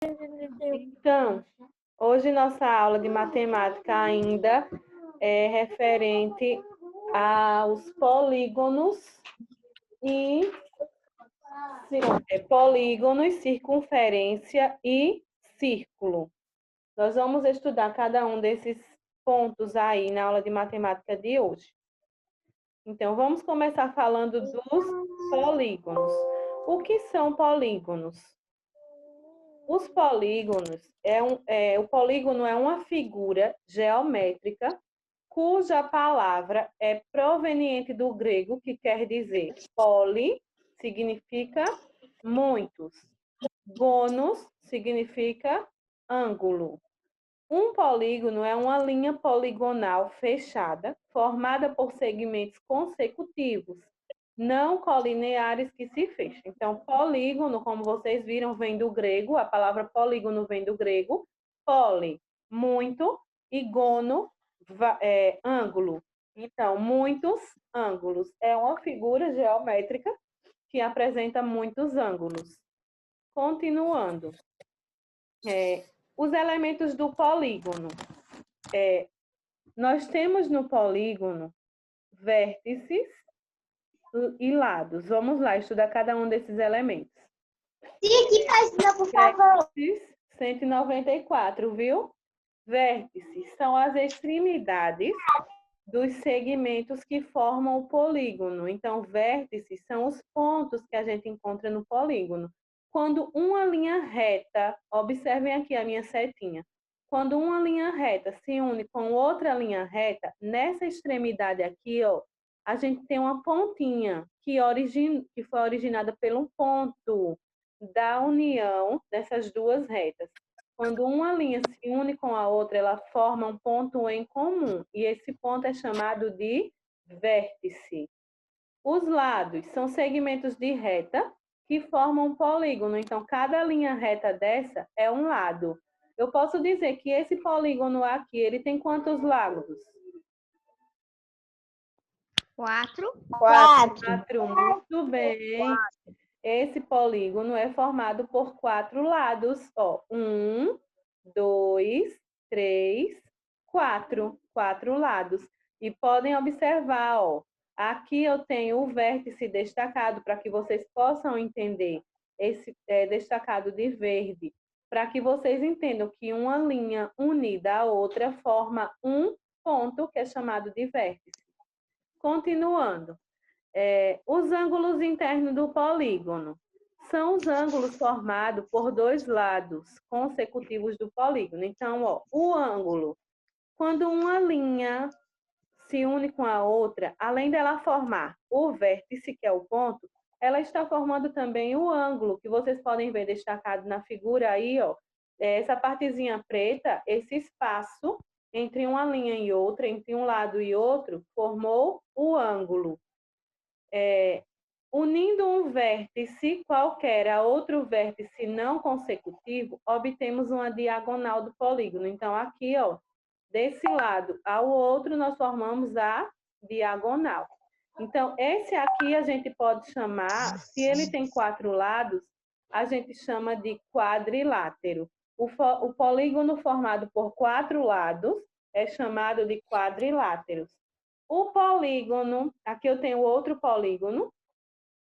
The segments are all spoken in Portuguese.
Então, hoje nossa aula de matemática ainda é referente aos polígonos e polígonos, circunferência e círculo. Nós vamos estudar cada um desses pontos aí na aula de matemática de hoje. Então, vamos começar falando dos polígonos. O que são polígonos? Os polígonos o polígono é uma figura geométrica cuja palavra é proveniente do grego, que quer dizer poli, significa muitos. Gonos significa ângulo. Um polígono é uma linha poligonal fechada, formada por segmentos consecutivos, não colineares que se fecham. Então, polígono, como vocês viram, vem do grego, a palavra polígono vem do grego, poli, muito, e gono, ângulo. Então, muitos ângulos. É uma figura geométrica que apresenta muitos ângulos. Continuando. Os elementos do polígono. Nós temos no polígono vértices e lados. Vamos lá estudar cada um desses elementos. Sim, que página, por favor. Vértices, 194, viu? Vértices são as extremidades dos segmentos que formam o polígono. Então, vértices são os pontos que a gente encontra no polígono. Quando uma linha reta, observem aqui a minha setinha, quando uma linha reta se une com outra linha reta, nessa extremidade aqui, ó, a gente tem uma pontinha que foi originada pelo ponto da união dessas duas retas. Quando uma linha se une com a outra, ela forma um ponto em comum, e esse ponto é chamado de vértice. Os lados são segmentos de reta que formam um polígono. Então, cada linha reta dessa é um lado. Eu posso dizer que esse polígono aqui, ele tem quantos lados? 4. Muito bem. Esse polígono é formado por 4 lados. Ó, 1, 2, 3, 4. 4 lados. E podem observar, ó, aqui eu tenho o vértice destacado para que vocês possam entender. Esse destacado de verde, para que vocês entendam que uma linha unida à outra forma um ponto que é chamado de vértice. Continuando. Os ângulos internos do polígono são os ângulos formados por dois lados consecutivos do polígono. Então, ó, o ângulo, quando uma linha se une com a outra, além dela formar o vértice, que é o ponto, ela está formando também o ângulo, que vocês podem ver destacado na figura aí, ó. Essa partezinha preta, esse espaço entre uma linha e outra, entre um lado e outro, formou o ângulo. Unindo um vértice qualquer a outro vértice não consecutivo, obtemos uma diagonal do polígono. Então, aqui, ó, desse lado ao outro, nós formamos a diagonal. Então, esse aqui a gente pode chamar, se ele tem 4 lados, a gente chama de quadrilátero. O polígono formado por 4 lados é chamado de quadriláteros. O polígono, aqui eu tenho outro polígono,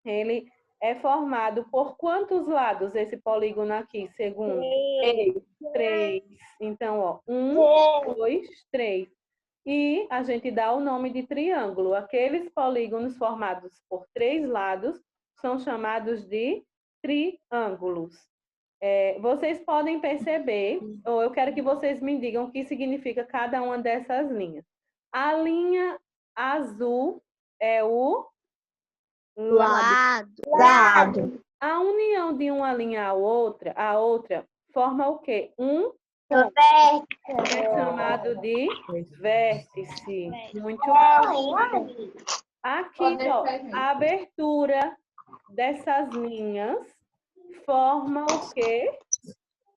ele é formado por quantos lados esse polígono aqui, segundo? 3. Então, ó, 1, 2, 3. E a gente dá o nome de triângulo. Aqueles polígonos formados por 3 lados são chamados de triângulos. Vocês podem perceber, ou eu quero que vocês me digam o que significa cada uma dessas linhas. A linha azul é o lado. A união de uma linha à outra forma o quê? Um ponto. É chamado de vértice. Muito bem. Aqui, ó, a abertura dessas linhas forma o quê?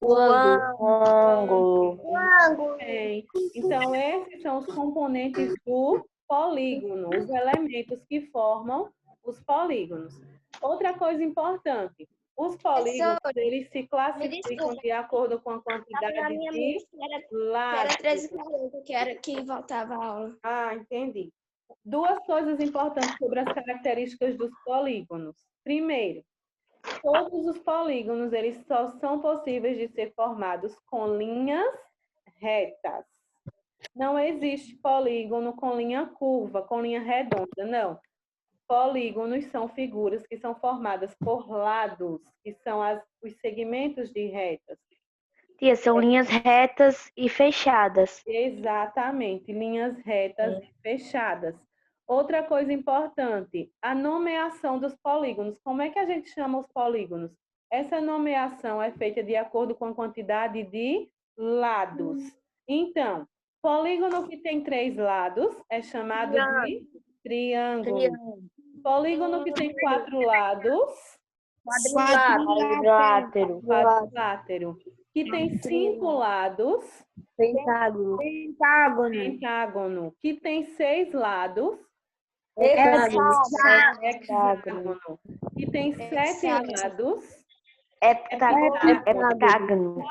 O ângulo. Bem, então, esses são os componentes do polígono, os elementos que formam os polígonos. Outra coisa importante, Os polígonos, Professora, eles se classificam desculpa. de acordo com a Na quantidade minha de música era lados. 13h40, que era que voltava a aula. Ah, entendi. Duas coisas importantes sobre as características dos polígonos. Primeiro, todos os polígonos, eles só são possíveis de ser formados com linhas retas. Não existe polígono com linha curva, com linha redonda, não. Polígonos são figuras que são formadas por lados, que são os segmentos de retas. Tia, são linhas retas e fechadas. Exatamente, linhas retas e fechadas. Outra coisa importante, a nomeação dos polígonos. Como é que a gente chama os polígonos? Essa nomeação é feita de acordo com a quantidade de lados. Então, polígono que tem 3 lados é chamado de triângulo. Polígono que tem 4 lados, Quadrilátero. quadrilátero. Que tem 5 lados, Pentágono. pentágono. Que tem 6 lados, Hexágono. hexágono. Que tem 7 lados, Heptágono.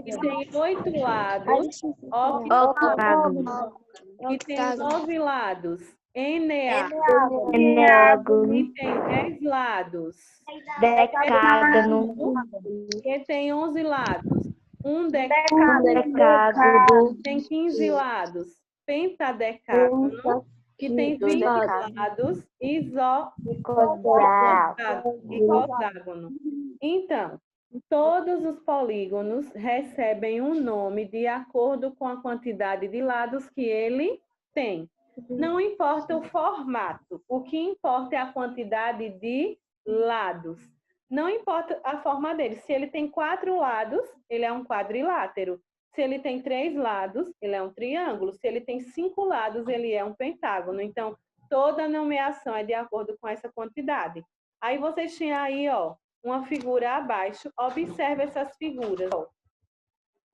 que tem 8 lados, Octágono. que tem 9 lados, eneágono. Enéagono. Que tem 10 lados, Decágono. que tem 11 lados, um Decágono. tem 15 lados, pentadecágono, que tem 20 lados, icoságono. Então, todos os polígonos recebem um nome de acordo com a quantidade de lados que ele tem. Não importa o formato, o que importa é a quantidade de lados. Não importa a forma dele. Se ele tem 4 lados, ele é um quadrilátero. Se ele tem 3 lados, ele é um triângulo. Se ele tem 5 lados, ele é um pentágono. Então, toda nomeação é de acordo com essa quantidade. Aí vocês tinham aí, ó, uma figura abaixo. Observe essas figuras. Ó.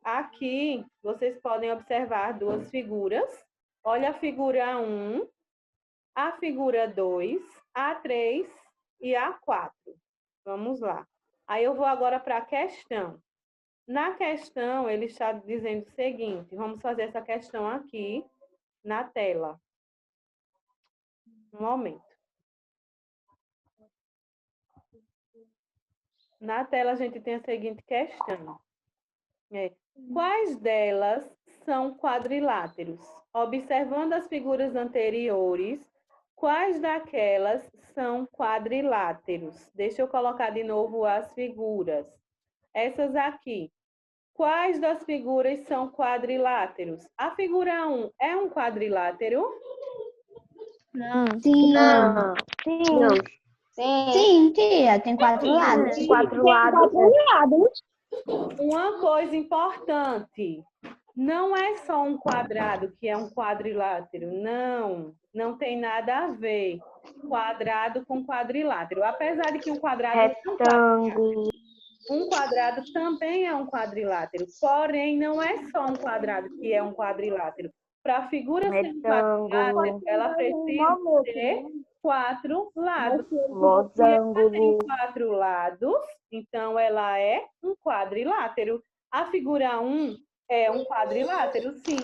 Aqui, vocês podem observar 2 figuras. Olha a figura 1, a figura 2, a 3 e a 4. Vamos lá. Aí eu vou agora para a questão. Na questão, ele está dizendo o seguinte, vamos fazer essa questão aqui na tela. Um momento. Na tela, a gente tem a seguinte questão. Quais delas são quadriláteros? Observando as figuras anteriores, quais daquelas são quadriláteros? Deixa eu colocar de novo as figuras. Essas aqui. Quais das figuras são quadriláteros? A figura 1 é um quadrilátero? Não. Sim, tia, tem 4 lados. 4 lados. Uma coisa importante. Não é só um quadrado que é um quadrilátero. Não, não tem nada a ver. Quadrado com quadrilátero. Apesar de que um quadrado é um Retângulo. Um quadrado também é um quadrilátero, porém não é só um quadrado que é um quadrilátero. Para a figura ser um quadrilátero, ela precisa ter 4 lados. Se ela tem 4 lados, então ela é um quadrilátero. A figura 1 é um quadrilátero, sim.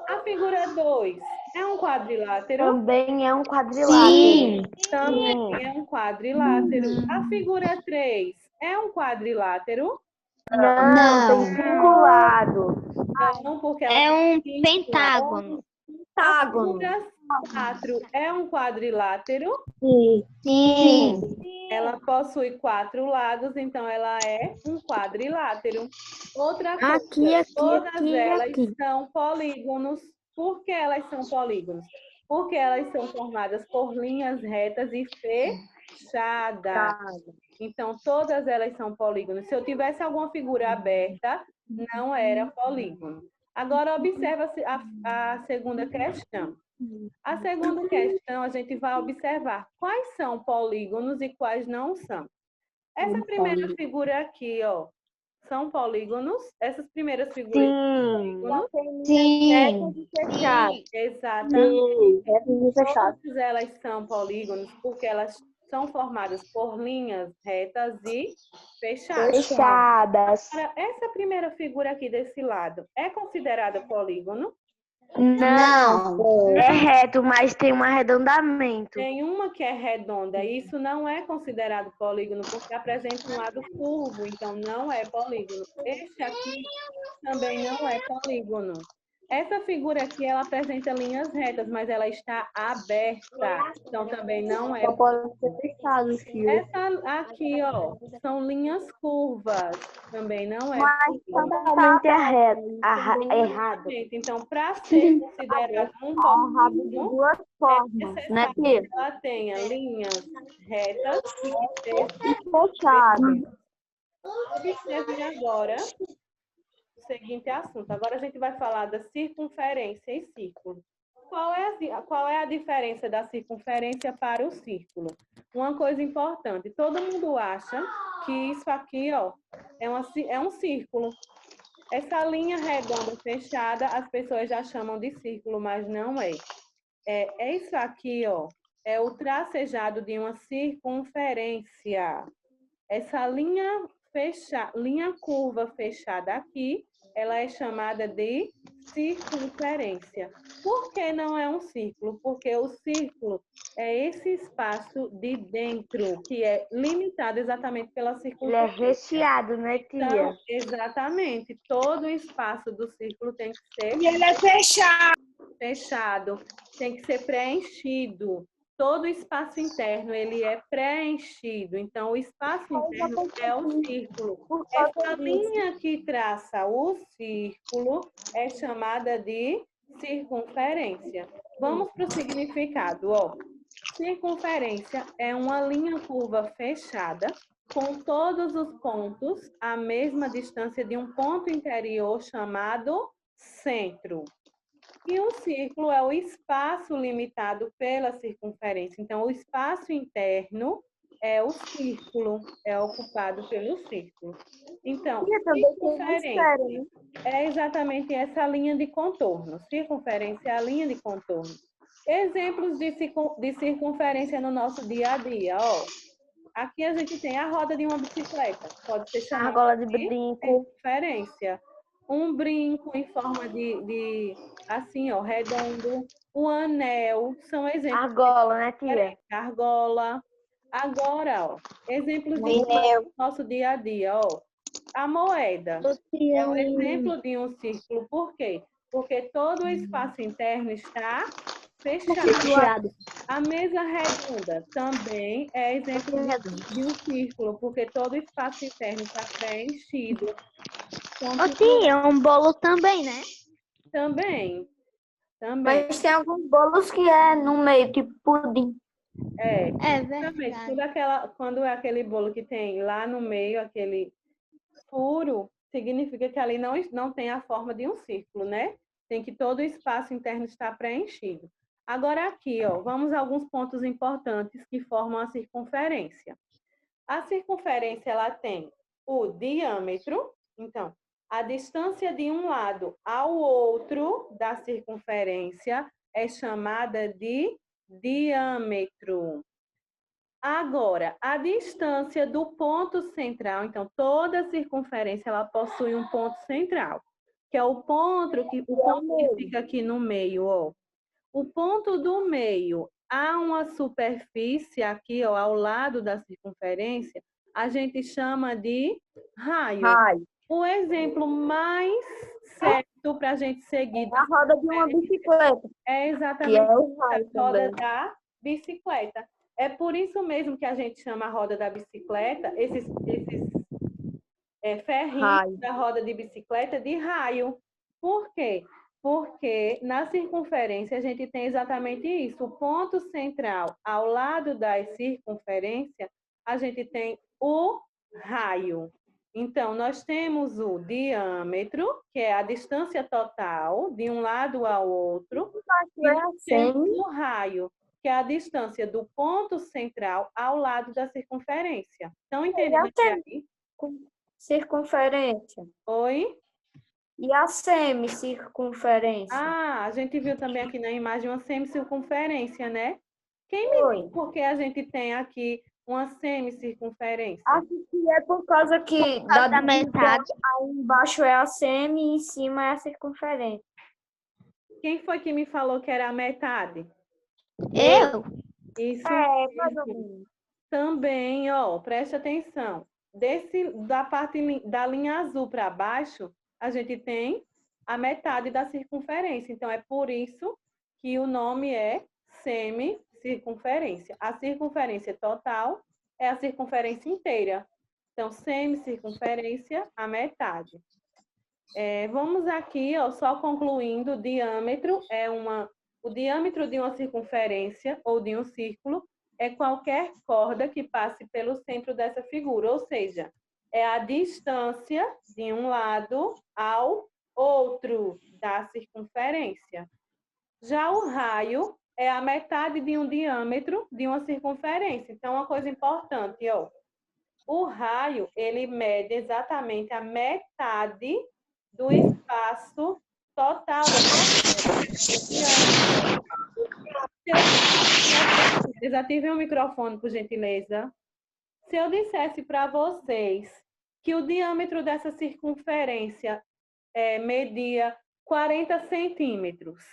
A figura 2 é um quadrilátero? Também é um quadrilátero. Sim. Também é um quadrilátero. A figura 3 é um quadrilátero? Não, tem 5 lados. Não, porque ela É um tem 5 lados. pentágono. A figura 4 é um quadrilátero? Sim. Ela possui 4 lados, então ela é um quadrilátero. Outra coisa, todas elas são polígonos. Por que elas são polígonos? Porque elas são formadas por linhas retas e fechadas. Então, todas elas são polígonos. Se eu tivesse alguma figura aberta, não era polígono. Agora, observa a segunda questão. A segunda questão, a gente vai observar quais são polígonos e quais não são. Essa primeira figura aqui, ó, são polígonos? Essas primeiras figuras são polígonos? Sim. Exatamente. Todas elas são polígonos porque elas são formadas por linhas retas e fechadas. Fechadas. Agora, essa primeira figura aqui desse lado é considerada polígono? Não. É reto, mas tem um arredondamento. Tem uma que é redonda, e isso não é considerado polígono, porque apresenta um lado curvo, então não é polígono. Este aqui também não é polígono. Essa figura aqui, ela apresenta linhas retas, mas ela está aberta, então também não é. Pode ser fechado o fio. Essa aqui, ó, são linhas curvas, também não é polígono. Totalmente errado. Então, para ser considerado um polígono, Duas formas, é né, necessário tia? que ela tenha linhas retas e Fechado. observe agora o seguinte assunto. Agora a gente vai falar da circunferência e círculo. Qual é a diferença da circunferência para o círculo? Uma coisa importante, todo mundo acha que isso aqui, ó, é um círculo. Essa linha redonda fechada, as pessoas já chamam de círculo, mas não é. É isso aqui, ó, é o tracejado de uma circunferência. Essa linha curva fechada aqui, ela é chamada de circunferência. Por que não é um círculo? Porque o círculo é esse espaço de dentro, que é limitado exatamente pela Ele é circunferência. recheado, né, Então, tia? exatamente, todo o espaço do círculo tem que ser E ele é fechado, tem que ser preenchido. Todo o espaço interno, ele é preenchido. Então, o espaço interno é o círculo. Essa linha que traça o círculo é chamada de circunferência. Vamos para o significado, ó. Circunferência é uma linha curva fechada com todos os pontos à mesma distância de um ponto interior chamado centro. E um círculo é o espaço limitado pela circunferência. Então, o espaço interno é o círculo, é ocupado pelo círculo. Então, circunferência é exatamente essa linha de contorno. Circunferência é a linha de contorno. Exemplos de circunferência no nosso dia a dia, ó. Aqui a gente tem a roda de uma bicicleta, pode ser chamada Argola de brinco. circunferência. Um brinco em forma de assim, ó, redondo. O anel, são exemplos Argola, né, tia? diferentes. Argola. Agora, ó, exemplos de no nosso dia a dia, ó. A moeda é um exemplo de um círculo. Por quê? Porque todo o espaço interno está fechado. A mesa redonda também é exemplo de um círculo, porque todo o espaço interno está preenchido. Ô, tia, um bolo também, né? Também. Mas tem alguns bolos que é no meio, tipo pudim. É verdade. quando é aquele bolo que tem lá no meio, aquele furo, significa que ali não tem a forma de um círculo, né? Tem que todo o espaço interno estar preenchido. Agora aqui, ó, vamos a alguns pontos importantes que formam a circunferência. A circunferência, ela tem o diâmetro, então, a distância de um lado ao outro da circunferência é chamada de diâmetro. Agora, a distância do ponto central, então, toda circunferência, ela possui um ponto central, que é o ponto que fica aqui no meio, ó. O ponto do meio, há uma superfície aqui, ó, ao lado da circunferência, a gente chama de raio. O exemplo mais certo para a gente seguir A roda de uma bicicleta. é exatamente a roda da bicicleta. É por isso mesmo que a gente chama a roda da bicicleta, esses ferrinhos da roda de bicicleta de raio. Por quê? Porque na circunferência a gente tem exatamente isso. O ponto central ao lado da circunferência, a gente tem o raio. Então, nós temos o diâmetro, que é a distância total de um lado ao outro, e nós temos o raio, que é a distância do ponto central ao lado da circunferência. Estão entendendo aqui? Circunferência. Oi? E a semicircunferência? Ah, a gente viu também aqui na imagem uma semicircunferência, né? Quem me diz por que a gente tem aqui uma semicircunferência? Acho que é por causa que Da metade. aí embaixo é a semi e em cima é a circunferência. Quem foi que me falou que era a metade? Eu. Isso Mais ou mesmo. menos. Também, ó, preste atenção. Da parte da linha azul para baixo, a gente tem a metade da circunferência. Então, é por isso que o nome é semicircunferência. A circunferência total é a circunferência inteira. Então, semicircunferência, a metade. Vamos aqui, ó, só concluindo, o diâmetro o diâmetro de uma circunferência ou de um círculo é qualquer corda que passe pelo centro dessa figura, ou seja, é a distância de um lado ao outro da circunferência. Já o raio é a metade de um diâmetro de uma circunferência. Então, uma coisa importante, ó, o raio, ele mede exatamente a metade do espaço total da circunferência. Desativem o microfone, por gentileza. Se eu dissesse para vocês que o diâmetro dessa circunferência media 40 centímetros,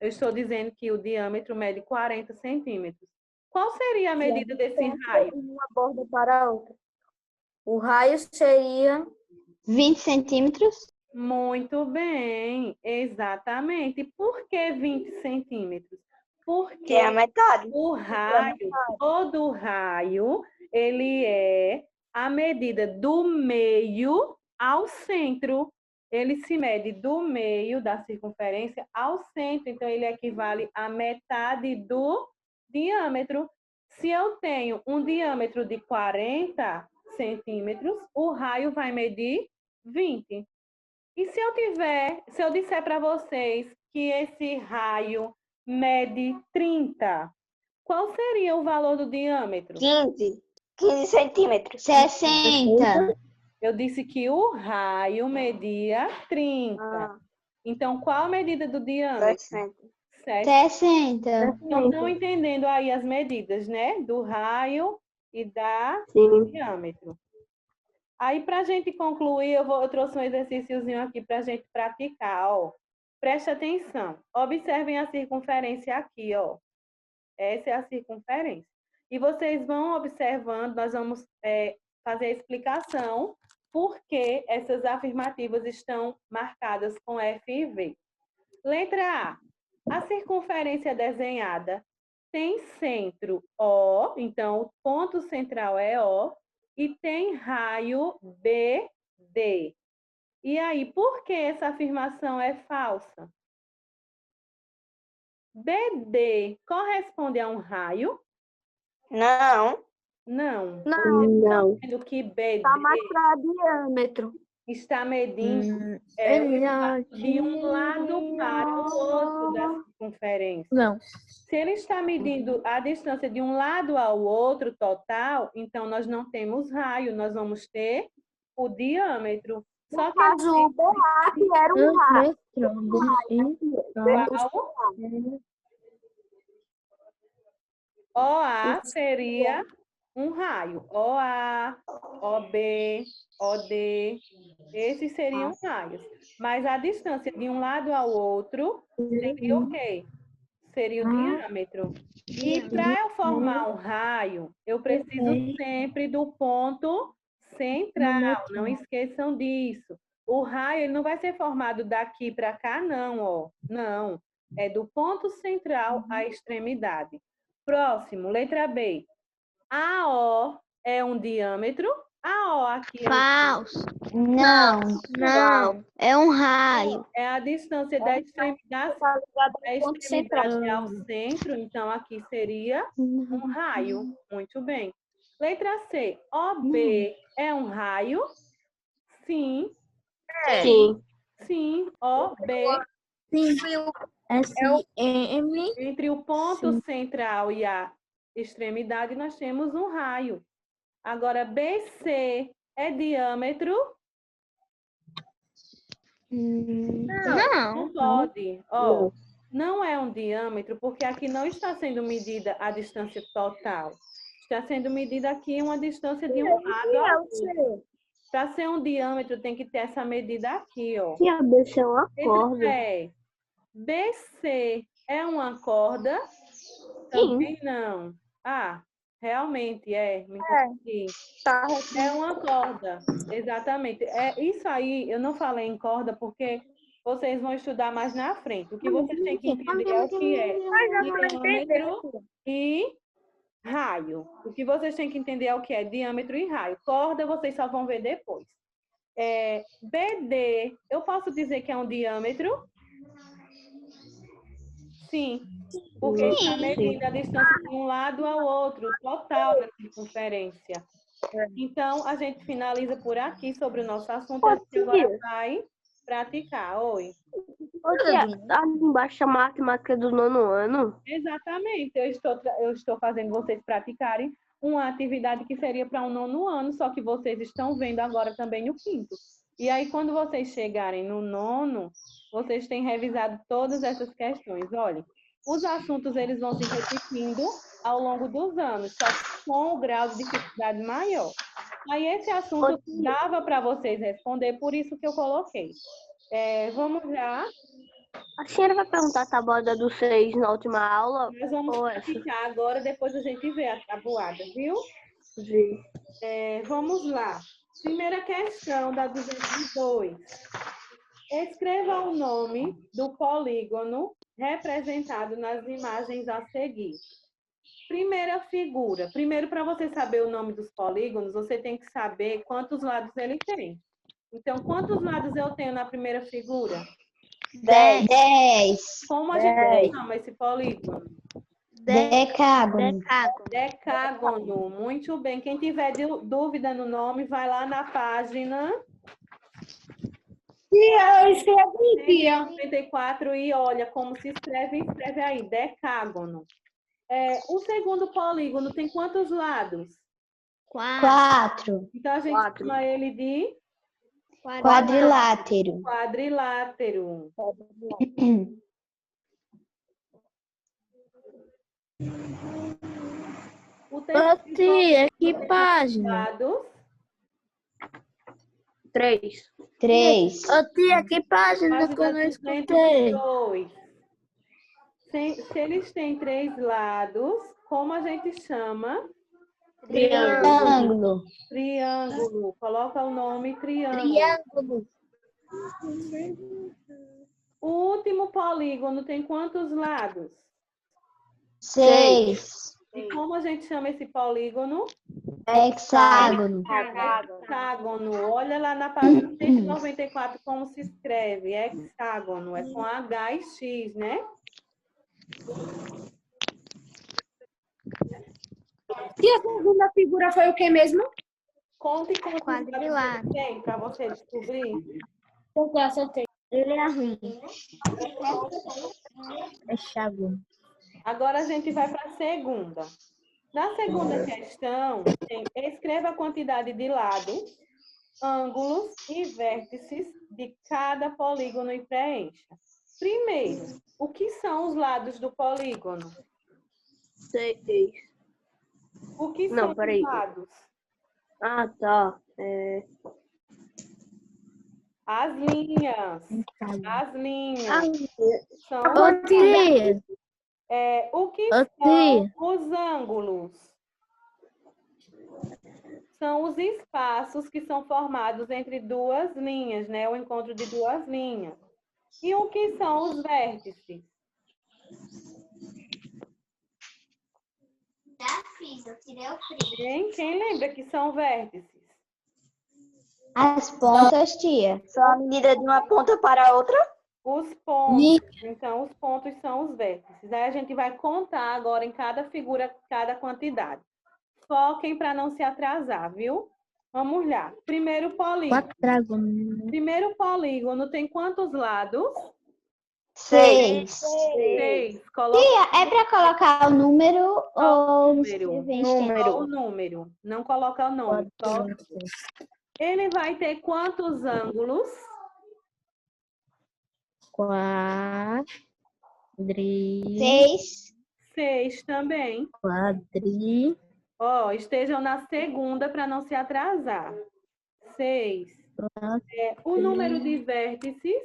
eu estou dizendo que o diâmetro mede 40 centímetros. Qual seria a medida desse raio? Uma borda para a outra. O raio seria 20 centímetros. Muito bem, exatamente. Por que 20 centímetros? Porque a metade. o raio, todo raio, ele é a medida do meio ao centro. Ele se mede do meio da circunferência ao centro. Então, ele equivale à metade do diâmetro. Se eu tenho um diâmetro de 40 centímetros, o raio vai medir 20. E se eu disser para vocês que esse raio mede 30, qual seria o valor do diâmetro? 15 centímetros. 60. Eu disse que o raio media 30. Então, qual a medida do diâmetro? 60. Então, estão entendendo aí as medidas, né? Do raio e do diâmetro. Aí, para a gente concluir, eu trouxe um exercíciozinho aqui para a gente praticar, ó. Preste atenção. Observem a circunferência aqui, ó. Essa é a circunferência. E vocês vão observando, nós vamos fazer a explicação por que essas afirmativas estão marcadas com F e V. Letra A. A circunferência desenhada tem centro O, então o ponto central é O, e tem raio BD. E aí, por que essa afirmação é falsa? BD corresponde a um raio? Não. Não. Não. Sendo que BD Está mais para diâmetro. está medindo o espaço de um lado para o outro da circunferência. Não. Se ele está medindo a distância de um lado ao outro total, então nós não temos raio, nós vamos ter o diâmetro. Só que Mas o BA era um raio. OA seria um raio. OA, OB, OD, esses seriam raios. Mas a distância de um lado ao outro seria o quê? Seria o diâmetro. E para eu formar um raio, eu preciso sempre do ponto central. Não esqueçam disso. O raio ele não vai ser formado daqui para cá, não, ó. Não. É do ponto central à extremidade. Próximo, letra B. AO é um diâmetro. AO aqui Falso. Não. Não. É um raio. é a distância da extremidade ao centro. Então, aqui seria um raio. Muito bem. Letra C. OB é um raio? Sim. Sim. Sim. OB. Entre o ponto central e a extremidade, nós temos um raio. Agora, BC é diâmetro? Não. Não pode. Ó, Não é um diâmetro, porque aqui não está sendo medida a distância total. Está sendo medida aqui uma distância de um lado ao outro. Para ser um diâmetro, tem que ter essa medida aqui, ó. Se a BC é uma Letra corda. E. BC é uma corda? Sim. Também não. Ah, realmente é. Me confundi. Tá. É uma corda. Exatamente. É isso aí, eu não falei em corda porque vocês vão estudar mais na frente. O que vocês têm que entender é o que é diâmetro e raio. O que vocês têm que entender é o que é diâmetro e raio. Corda, vocês só vão ver depois. BD, eu posso dizer que é um diâmetro? Sim, porque está medindo a distância de um lado ao outro, total da circunferência. Então, a gente finaliza por aqui sobre o nosso assunto. A gente agora vai praticar. Oi. Tá embaixo a matemática do 9º ano. Exatamente. Eu estou fazendo vocês praticarem uma atividade que seria para um 9º ano, só que vocês estão vendo agora também no 5º. E aí, quando vocês chegarem no 9º, vocês têm revisado todas essas questões. Olha, os assuntos eles vão se repetindo ao longo dos anos, só que com o grau de dificuldade maior. Aí, esse assunto dava para vocês responder, por isso que eu coloquei. Vamos lá. A senhora vai perguntar a tabuada do 6 na última aula? Nós vamos Ou essa? praticar agora, depois a gente vê a tabuada, viu? Sim. Vamos lá. Primeira questão da 202. Escreva o nome do polígono representado nas imagens a seguir. Primeira figura. Primeiro, para você saber o nome dos polígonos, você tem que saber quantos lados ele tem. Então, quantos lados eu tenho na primeira figura? 10. Como a gente chama esse polígono? Decágono. Decágono. Muito bem. Quem tiver dúvida no nome, vai lá na página 194 e olha como se escreve. Escreve aí, decágono. O segundo polígono tem quantos lados? 4. Então, a gente chama ele de Quadrilátero. quadrilátero. O Tia, que página? lados. 3. 3. Tia, que página que eu não Página escutei? 202. Se eles têm 3 lados, como a gente chama? Triângulo. Triângulo. Coloca o nome triângulo. O último polígono tem quantos lados? 6. E como a gente chama esse polígono? Hexágono. Hexágono. Olha lá na página 194 como se escreve. Hexágono. É com H e X, né? E a segunda figura foi o que mesmo? Conte quantos lados Quadrilátero. tem para você descobrir. Porque eu acertei. Ele é ruim. Hexágono. Agora a gente vai para a segunda. Na segunda questão, escreva a quantidade de lados, ângulos e vértices de cada polígono e preencha. Primeiro, o que são os lados do polígono? 6. O que Não, são os peraí. lados? Ah, tá. As linhas. As linhas. São Tia. o que Ô, são tia. os ângulos? São os espaços que são formados entre duas linhas, né? O encontro de duas linhas. E o que são os vértices? Já fiz, eu tirei o print. Quem lembra que são vértices? As pontas, tia. Só a medida de uma ponta para a outra? Os pontos. Então, os pontos são os vértices. Aí a gente vai contar agora em cada figura, cada quantidade. Foquem para não se atrasar, viu? Vamos lá. Primeiro polígono. Primeiro polígono tem quantos lados? 6. 6. Coloca Tia, é para colocar o número ou número. escrever Só o número. Não coloca o nome. Só... Ele vai ter quantos ângulos? 4. 6. 6 também. Quadri. Ó, estejam na segunda para não se atrasar. 6. O número de vértices.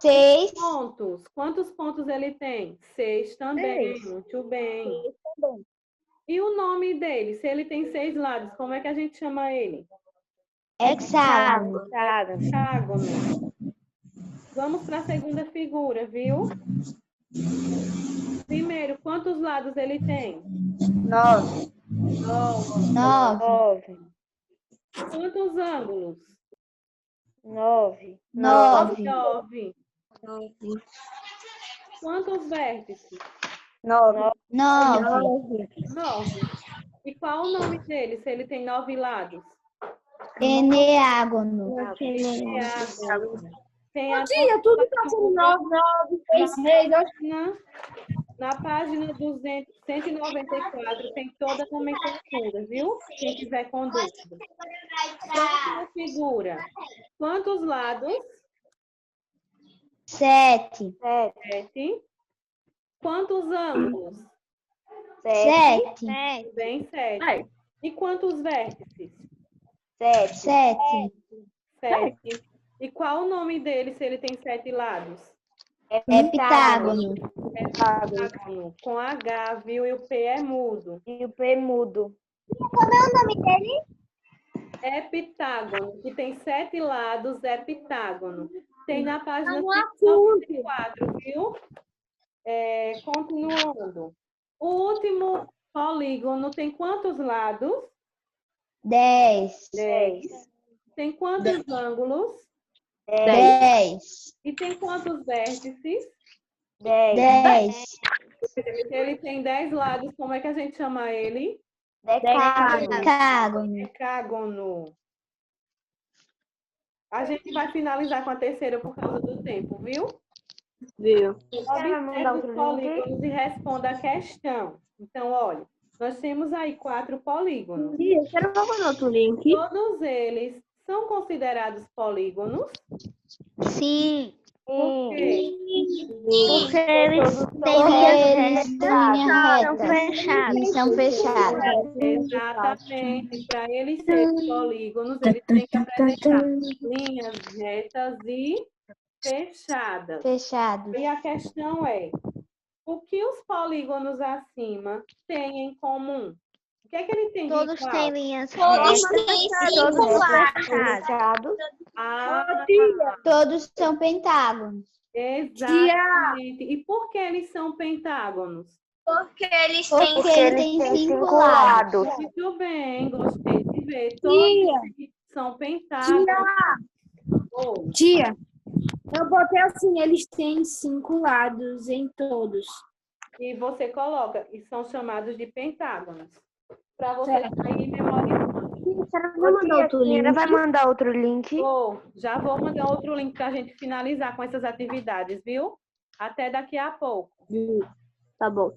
6. Pontos. Quantos pontos ele tem? 6 também. 6. Muito bem. E o nome dele? Se ele tem 6 lados, como é que a gente chama ele? Hexágono. Hexágono. Vamos para a segunda figura, viu? Primeiro, quantos lados ele tem? 9. 9. Quantos ângulos? 9. 9. 9. Quantos vértices? 9. 9. 9. E qual o nome dele, se ele tem 9 lados? Eneágono. Eneágono. Tem a Tia, tudo tá sendo 9, 9, 6, 6. na página 194 tem toda a nomenclatura, viu? Quem tiver com dúvida. Próxima figura. Quantos lados? 7. 7. Quantos ângulos? 7. Bem, 7. E quantos vértices? 7. 7. E qual o nome dele se ele tem 7 lados? Heptágono. Heptágono, com H, viu? E o P é mudo. E o P mudo. Como é o nome dele? Heptágono, que tem 7 lados, heptágono. Tem na página Não apunte. 194, viu? Continuando. O último polígono tem quantos lados? 10. 10. Tem quantos ângulos? 10. E tem quantos vértices? 10. Se ele tem 10 lados, como é que a gente chama ele? Hexágono. Decágono. A gente vai finalizar com a terceira por causa do tempo, viu? Viu? Observe os polígonos e responda a questão. Então, olha, nós temos aí 4 polígonos. Quero mandar outro link. Todos eles são considerados polígonos? Sim. Por quê? Porque eles Têm linha reta. E são fechados. Exatamente. Para eles serem polígonos, eles têm que apresentar linhas retas e fechadas. Fechados. E a questão é, o que os polígonos acima têm em comum? O que é que ele tem de Todos igual? têm linhas Todos retas. têm Todos 5 lados. fechados. Ah, Todos são pentágonos. exatamente. E por que eles são pentágonos? Porque eles Porque têm ele tem 5 lados. Muito bem, gostei de ver. Todos são pentágonos. Oi. Tia, eu botei assim, eles têm 5 lados em todos. E você coloca, e são chamados de pentágonos. Para você sair memorizando. Vai mandar outro link. Já vou mandar outro link para a gente finalizar com essas atividades, viu? Até daqui a pouco. Tá bom.